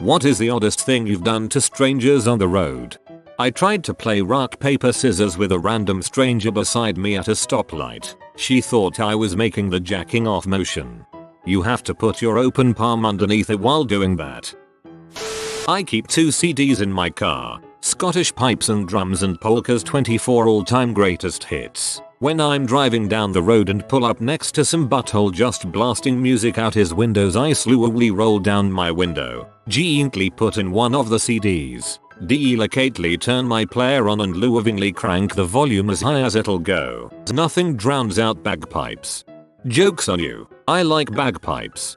What is the oddest thing you've done to strangers on the road? I tried to play rock paper scissors with a random stranger beside me at a stoplight. She thought I was making the jacking off motion. You have to put your open palm underneath it while doing that. I keep 2 CDs in my car. Scottish Pipes and Drums and Polka's 24 all-time greatest hits. When I'm driving down the road and pull up next to some butthole just blasting music out his windows, I slowly roll down my window, gently put in one of the CDs, delicately turn my player on and lovingly crank the volume as high as it'll go. Nothing drowns out bagpipes. Joke's on you, I like bagpipes.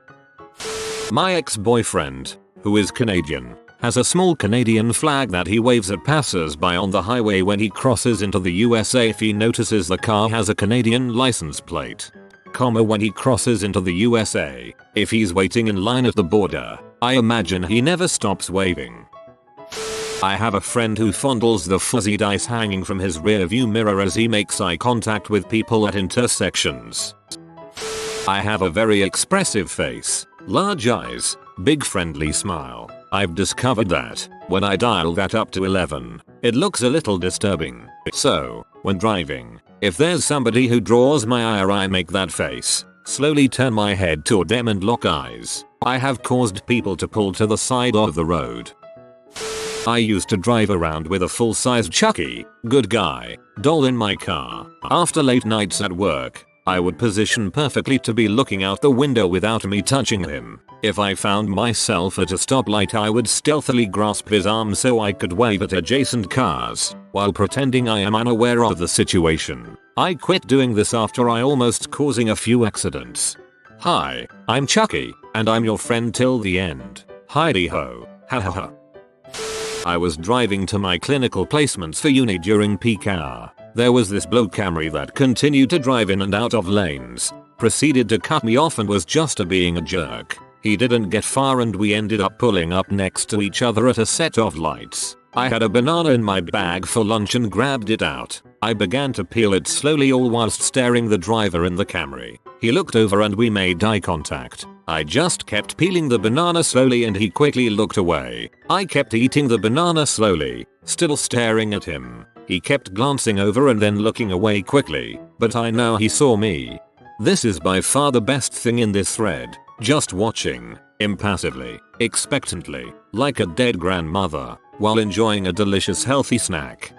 My ex-boyfriend, who is Canadian, has a small Canadian flag that he waves at passers-by on the highway when he crosses into the USA if he notices the car has a Canadian license plate. When he crosses into the USA, if he's waiting in line at the border, I imagine he never stops waving. I have a friend who fondles the fuzzy dice hanging from his rearview mirror as he makes eye contact with people at intersections. I have a very expressive face, large eyes, big friendly smile. I've discovered that, when I dial that up to 11, it looks a little disturbing. So, when driving, if there's somebody who draws my ire, I make that face, slowly turn my head toward them and lock eyes. I have caused people to pull to the side of the road. I used to drive around with a full-size Chucky, good guy, doll in my car. After late nights at work, I would position perfectly to be looking out the window without me touching him. If I found myself at a stoplight, I would stealthily grasp his arm so I could wave at adjacent cars, while pretending I am unaware of the situation. I quit doing this after I almost causing a few accidents. Hi, I'm Chucky, and I'm your friend till the end. Heidi ho, ha ha ha. I was driving to my clinical placements for uni during peak hour. There was this bloke Camry that continued to drive in and out of lanes, proceeded to cut me off and was just being a jerk. He didn't get far and we ended up pulling up next to each other at a set of lights. I had a banana in my bag for lunch and grabbed it out. I began to peel it slowly, all whilst staring the driver in the Camry. He looked over and we made eye contact. I just kept peeling the banana slowly and he quickly looked away. I kept eating the banana slowly, still staring at him. He kept glancing over and then looking away quickly, but I know he saw me. This is by far the best thing in this thread. Just watching, impassively, expectantly, like a dead grandmother, while enjoying a delicious healthy snack.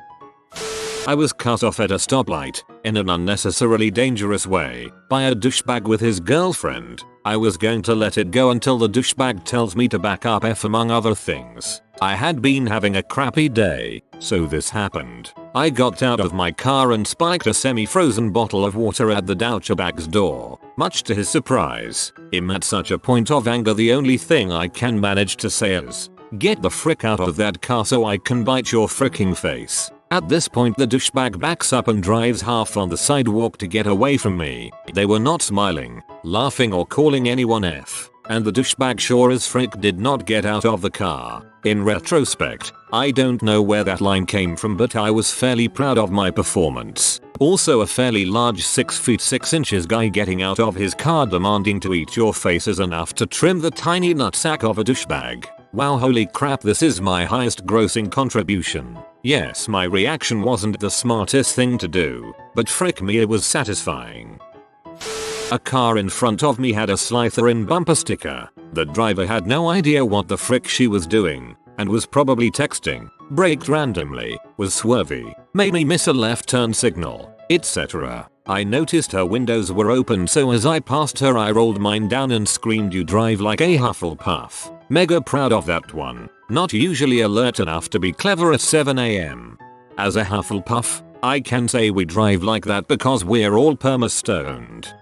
I was cut off at a stoplight, in an unnecessarily dangerous way, by a douchebag with his girlfriend. I was going to let it go until the douchebag tells me to back up among other things. I had been having a crappy day, so this happened. I got out of my car and spiked a semi-frozen bottle of water at the douchebag's door. Much to his surprise, him at such a point of anger, the only thing I can manage to say is, "Get the frick out of that car so I can bite your fricking face." At this point the douchebag backs up and drives half on the sidewalk to get away from me. They were not smiling, laughing or calling anyone F. And the douchebag sure as frick did not get out of the car. In retrospect, I don't know where that line came from, but I was fairly proud of my performance. Also a fairly large 6 feet 6 inches guy getting out of his car demanding to eat your face is enough to trim the tiny nutsack of a douchebag. Wow, holy crap, this is my highest grossing contribution. Yes, my reaction wasn't the smartest thing to do, but frick me, it was satisfying. A car in front of me had a Slytherin bumper sticker. The driver had no idea what the frick she was doing, and was probably texting, braked randomly, was swervy, made me miss a left turn signal, etc. I noticed her windows were open, so as I passed her I rolled mine down and screamed, "You drive like a Hufflepuff." Mega proud of that one. Not usually alert enough to be clever at 7 AM. As a Hufflepuff, I can say we drive like that because we're all perma-stoned.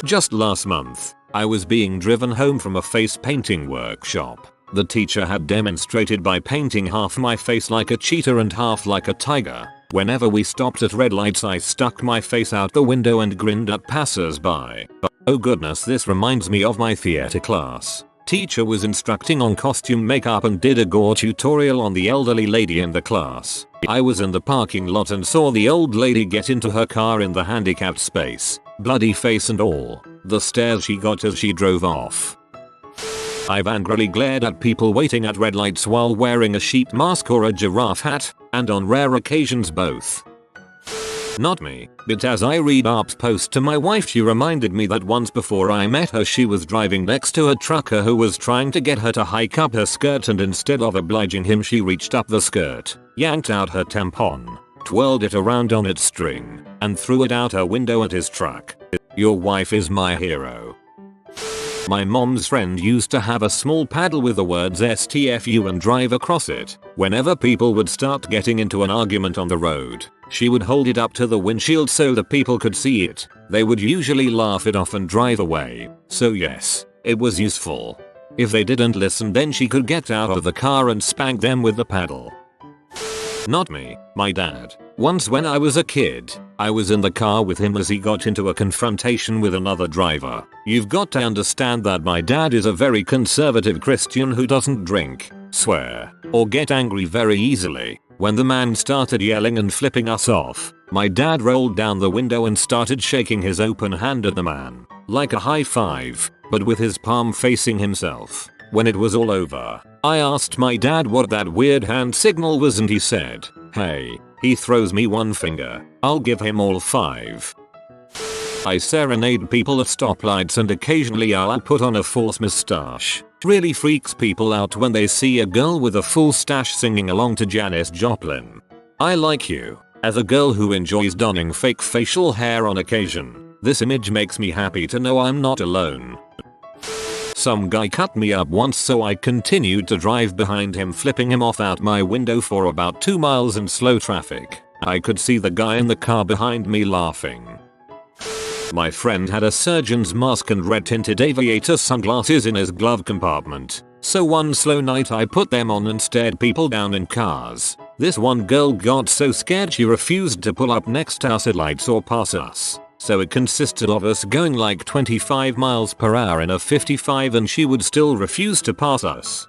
Just last month, I was being driven home from a face painting workshop. The teacher had demonstrated by painting half my face like a cheetah and half like a tiger. Whenever we stopped at red lights I stuck my face out the window and grinned at passers-by. Oh goodness, this reminds me of my theater class. Teacher was instructing on costume makeup and did a gore tutorial on the elderly lady in the class. I was in the parking lot and saw the old lady get into her car in the handicapped space, bloody face and all. The stares she got as she drove off. I've angrily glared at people waiting at red lights while wearing a sheep mask or a giraffe hat, and on rare occasions both. Not me, but as I read Arp's post to my wife, she reminded me that once before I met her she was driving next to a trucker who was trying to get her to hike up her skirt, and instead of obliging him she reached up the skirt, yanked out her tampon, twirled it around on its string, and threw it out her window at his truck. Your wife is my hero. My mom's friend used to have a small paddle with the words STFU and drive across it. Whenever people would start getting into an argument on the road, she would hold it up to the windshield so the people could see it. They would usually laugh it off and drive away. So yes, it was useful. If they didn't listen, then she could get out of the car and spank them with the paddle. Not me, my dad. Once when I was a kid, I was in the car with him as he got into a confrontation with another driver. You've got to understand that my dad is a very conservative Christian who doesn't drink, swear, or get angry very easily. When the man started yelling and flipping us off, my dad rolled down the window and started shaking his open hand at the man, like a high five, but with his palm facing himself. When it was all over, I asked my dad what that weird hand signal was, and he said, "Hey." He throws me one finger. I'll give him all five. I serenade people at stoplights, and occasionally I'll put on a false mustache. Really freaks people out when they see a girl with a full stash singing along to Janis Joplin. I like you. As a girl who enjoys donning fake facial hair on occasion, this image makes me happy to know I'm not alone. Some guy cut me up once, so I continued to drive behind him, flipping him off out my window for about 2 miles in slow traffic. I could see the guy in the car behind me laughing. My friend had a surgeon's mask and red tinted aviator sunglasses in his glove compartment, so one slow night I put them on and stared people down in cars. This one girl got so scared she refused to pull up next to us at lights or pass us. So it consisted of us going like 25 miles per hour in a 55, and she would still refuse to pass us.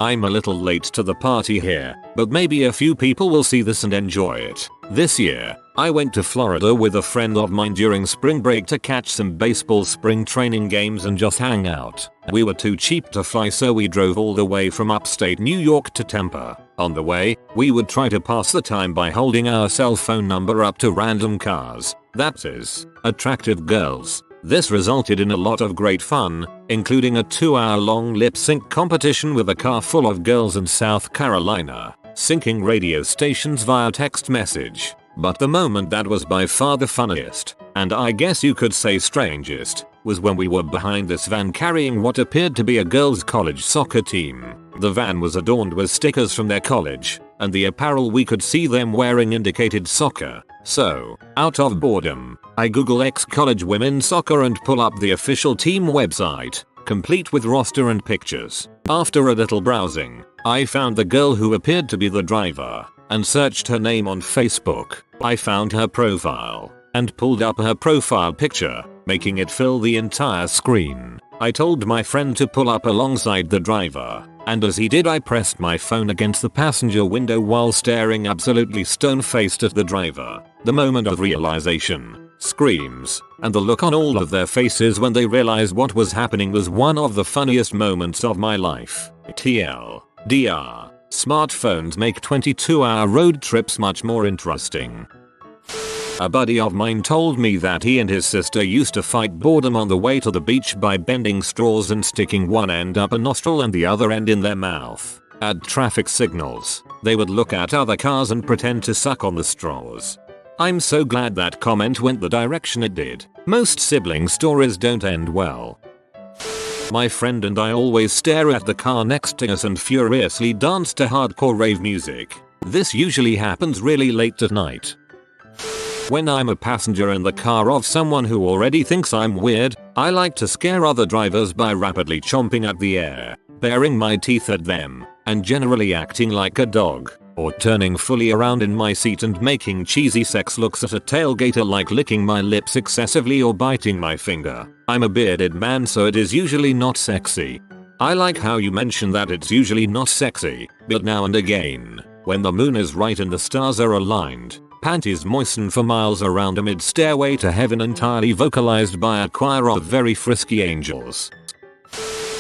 I'm a little late to the party here, but maybe a few people will see this and enjoy it. This year, I went to Florida with a friend of mine during spring break to catch some baseball spring training games and just hang out. We were too cheap to fly, so we drove all the way from upstate New York to Tampa. On the way, we would try to pass the time by holding our cell phone number up to random cars. That is, attractive girls. This resulted in a lot of great fun, including a 2-hour-long lip sync competition with a car full of girls in South Carolina, syncing radio stations via text message. But the moment that was by far the funniest, and I guess you could say strangest, was when we were behind this van carrying what appeared to be a girls' college soccer team. The van was adorned with stickers from their college, and the apparel we could see them wearing indicated soccer. So, out of boredom, I Google college women's soccer and pull up the official team website, complete with roster and pictures. After a little browsing, I found the girl who appeared to be the driver, and searched her name on Facebook. I found her profile, and pulled up her profile picture, making it fill the entire screen. I told my friend to pull up alongside the driver, and as he did I pressed my phone against the passenger window while staring absolutely stone-faced at the driver. The moment of realization, screams, and the look on all of their faces when they realized what was happening was one of the funniest moments of my life. TLDR. Smartphones make 22-hour road trips much more interesting. A buddy of mine told me that he and his sister used to fight boredom on the way to the beach by bending straws and sticking one end up a nostril and the other end in their mouth. At traffic signals, they would look at other cars and pretend to suck on the straws. I'm so glad that comment went the direction it did. Most sibling stories don't end well. My friend and I always stare at the car next to us and furiously dance to hardcore rave music. This usually happens really late at night. When I'm a passenger in the car of someone who already thinks I'm weird, I like to scare other drivers by rapidly chomping at the air, baring my teeth at them, and generally acting like a dog, or turning fully around in my seat and making cheesy sex looks at a tailgater like licking my lips excessively or biting my finger. I'm a bearded man, so it is usually not sexy. I like how you mention that it's usually not sexy, but now and again, when the moon is right and the stars are aligned, panties moisten for miles around a mid-stairway to heaven entirely vocalized by a choir of very frisky angels.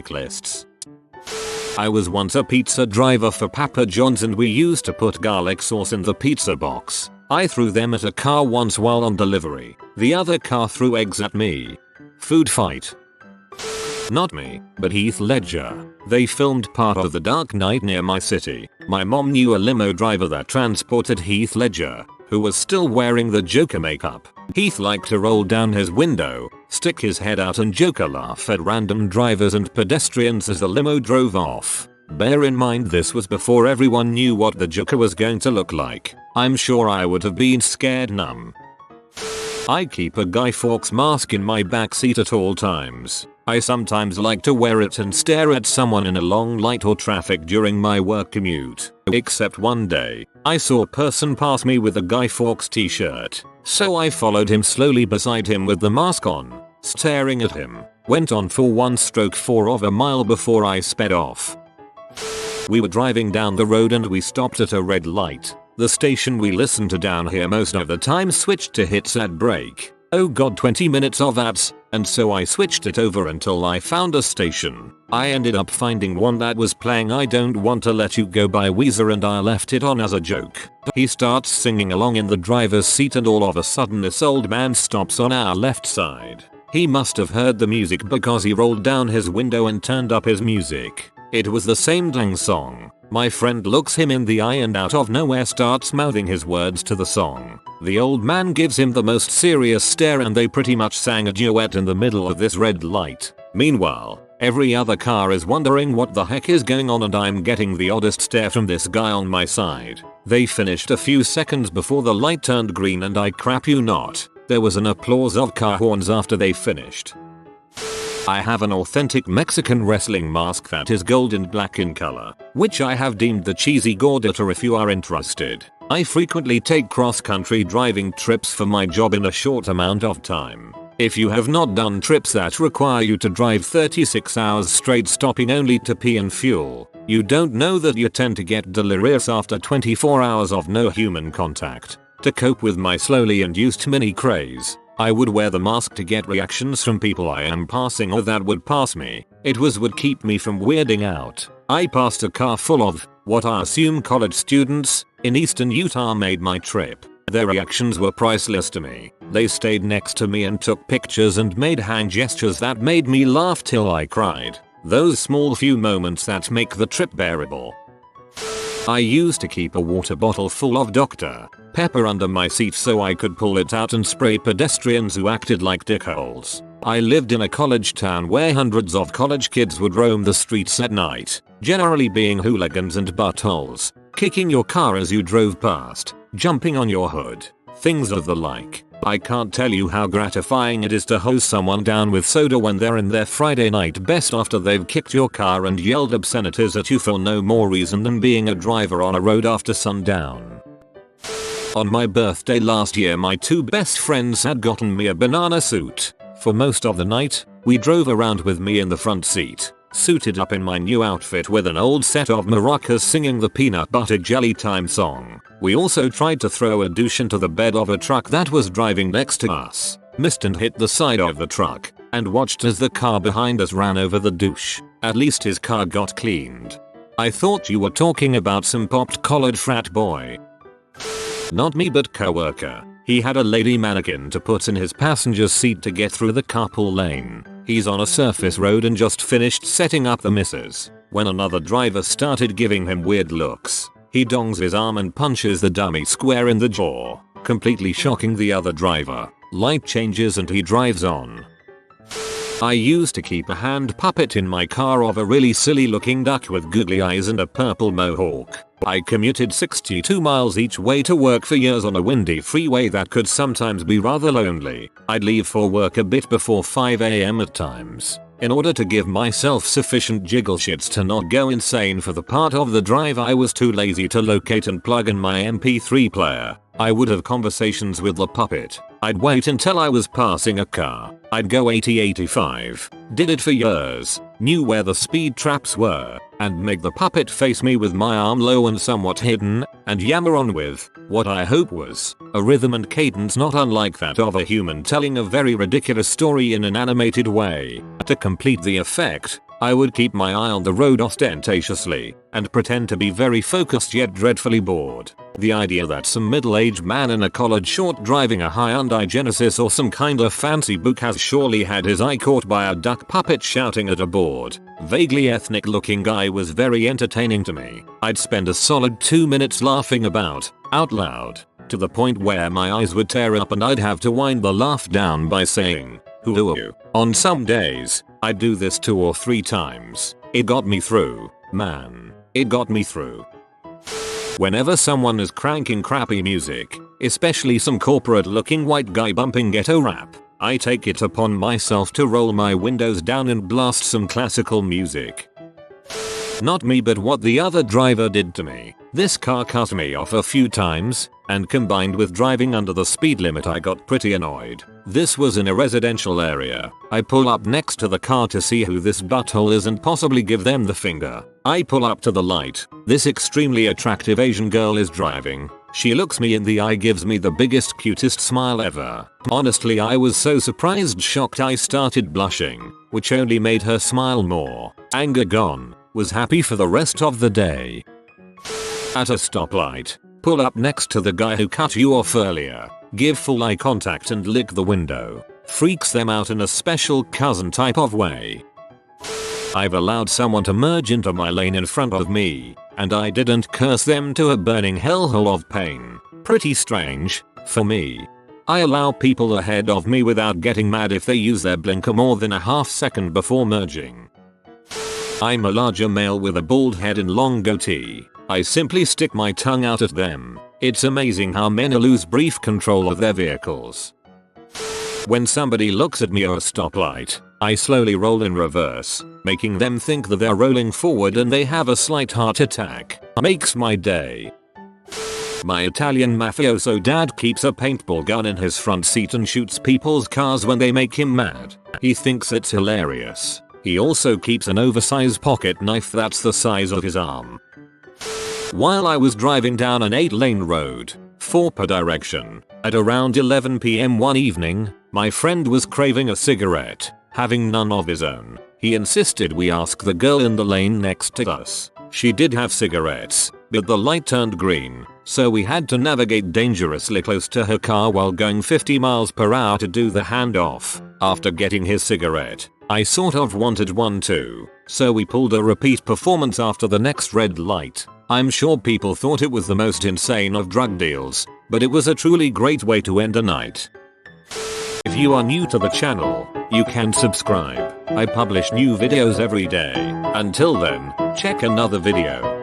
cyclists. I was once a pizza driver for Papa John's and we used to put garlic sauce in the pizza box. I threw them at a car once while on delivery. The other car threw eggs at me. Food fight. Not me, but Heath Ledger. They filmed part of The Dark Knight near my city. My mom knew a limo driver that transported Heath Ledger, who was still wearing the Joker makeup. Heath liked to roll down his window, stick his head out and Joker laugh at random drivers and pedestrians as the limo drove off. Bear in mind this was before everyone knew what the Joker was going to look like. I'm sure I would have been scared numb. I keep a Guy Fawkes mask in my backseat at all times. I sometimes like to wear it and stare at someone in a long light or traffic during my work commute. Except one day, I saw a person pass me with a Guy Fawkes t-shirt, so I followed him slowly beside him with the mask on, staring at him. Went on for 1/4 of a mile before I sped off. We were driving down the road and we stopped at a red light. The station we listen to down here most of the time switched to hits at break. Oh god, 20 minutes of ads, and so I switched it over until I found a station. I ended up finding one that was playing I Don't Want to Let You Go by Weezer and I left it on as a joke. He starts singing along in the driver's seat and all of a sudden this old man stops on our left side. He must have heard the music because he rolled down his window and turned up his music. It was the same dang song. My friend looks him in the eye and out of nowhere starts mouthing his words to the song. The old man gives him the most serious stare and they pretty much sang a duet in the middle of this red light. Meanwhile, Every other car is wondering what the heck is going on and I'm getting the oddest stare from this guy on my side. They finished a few seconds before the light turned green and I crap you not, there was an applause of car horns after they finished. I have an authentic Mexican wrestling mask that is gold and black in color, which I have deemed the cheesy gordita if you are interested. I frequently take cross-country driving trips for my job in a short amount of time. If you have not done trips that require you to drive 36 hours straight stopping only to pee and fuel, you don't know that you tend to get delirious after 24 hours of no human contact. To cope with my slowly induced mini craze, I would wear the mask to get reactions from people I am passing or that would pass me. It would keep me from weirding out. I passed a car full of, what I assume college students, in eastern Utah made my trip. Their reactions were priceless to me. They stayed next to me and took pictures and made hand gestures that made me laugh till I cried. Those small few moments that make the trip bearable. I used to keep a water bottle full of Dr. Pepper under my seat so I could pull it out and spray pedestrians who acted like dickholes. I lived in a college town where hundreds of college kids would roam the streets at night, generally being hooligans and buttholes, kicking your car as you drove past, jumping on your hood, things of the like. I can't tell you how gratifying it is to hose someone down with soda when they're in their Friday night best after they've kicked your car and yelled obscenities at you for no more reason than being a driver on a road after sundown. On my birthday last year, my two best friends had gotten me a banana suit. For most of the night, we drove around with me in the front seat, suited up in my new outfit with an old set of maracas singing the peanut butter jelly time song. We also tried to throw a douche into the bed of a truck that was driving next to us, missed and hit the side of the truck, and watched as the car behind us ran over the douche. At least his car got cleaned. I thought you were talking about some popped collared frat boy. Not me but coworker. He had a lady mannequin to put in his passenger's seat to get through the carpool lane. He's on a surface road and just finished setting up the missus when another driver started giving him weird looks. He dongs his arm and punches the dummy square in the jaw, completely shocking the other driver. Light changes and he drives on. I used to keep a hand puppet in my car of a really silly looking duck with googly eyes and a purple mohawk. I commuted 62 miles each way to work for years on a windy freeway that could sometimes be rather lonely. I'd leave for work a bit before 5 AM at times, in order to give myself sufficient jiggle shits to not go insane for the part of the drive I was too lazy to locate and plug in my MP3 player. I would have conversations with the puppet. I'd wait until I was passing a car. I'd go 80-85. Did it for years. Knew where the speed traps were. And make the puppet face me with my arm low and somewhat hidden. And yammer on with what I hope was a rhythm and cadence not unlike that of a human telling a very ridiculous story in an animated way. To complete the effect, I would keep my eye on the road ostentatiously and pretend to be very focused yet dreadfully bored. The idea that some middle-aged man in a college short driving a Hyundai Genesis or some kind of fancy book has surely had his eye caught by a duck puppet shouting at a bored, vaguely ethnic looking guy was very entertaining to me. I'd spend a solid 2 minutes laughing out loud, to the point where my eyes would tear up and I'd have to wind the laugh down by saying, "Who are you?" On some days, I'd do this 2 or 3 times. It got me through, man. It got me through. Whenever someone is cranking crappy music, especially some corporate looking white guy bumping ghetto rap, I take it upon myself to roll my windows down and blast some classical music. Not me but what the other driver did to me. This car cut me off a few times, and combined with driving under the speed limit I got pretty annoyed. This was in a residential area. I pull up next to the car to see who this butthole is and possibly give them the finger. I pull up to the light. This extremely attractive Asian girl is driving. She looks me in the eye, gives me the biggest cutest smile ever. Honestly, I was so surprised shocked I started blushing, which only made her smile more. Anger gone. Was happy for the rest of the day. At a stoplight, pull up next to the guy who cut you off earlier. Give full eye contact and lick the window. Freaks them out in a special cousin type of way. I've allowed someone to merge into my lane in front of me, and I didn't curse them to a burning hellhole of pain. Pretty strange, for me. I allow people ahead of me without getting mad if they use their blinker more than a half second before merging. I'm a larger male with a bald head and long goatee. I simply stick my tongue out at them. It's amazing how men lose brief control of their vehicles. When somebody looks at me at a stoplight, I slowly roll in reverse, making them think that they're rolling forward and they have a slight heart attack. Makes my day. My Italian mafioso dad keeps a paintball gun in his front seat and shoots people's cars when they make him mad. He thinks it's hilarious. He also keeps an oversized pocket knife that's the size of his arm. While I was driving down an 8-lane road, 4 per direction, at around 11 PM one evening, my friend was craving a cigarette, having none of his own. He insisted we ask the girl in the lane next to us. She did have cigarettes, but the light turned green, so we had to navigate dangerously close to her car while going 50 miles per hour to do the handoff. After getting his cigarette, I sort of wanted one too, so we pulled a repeat performance after the next red light. I'm sure people thought it was the most insane of drug deals, but it was a truly great way to end a night. If you are new to the channel, you can subscribe. I publish new videos every day. Until then, check another video.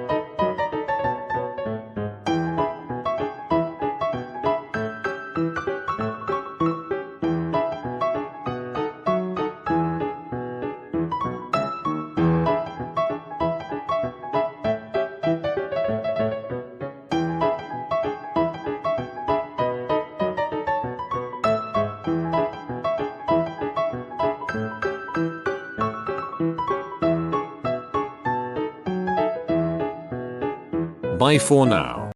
Bye for now.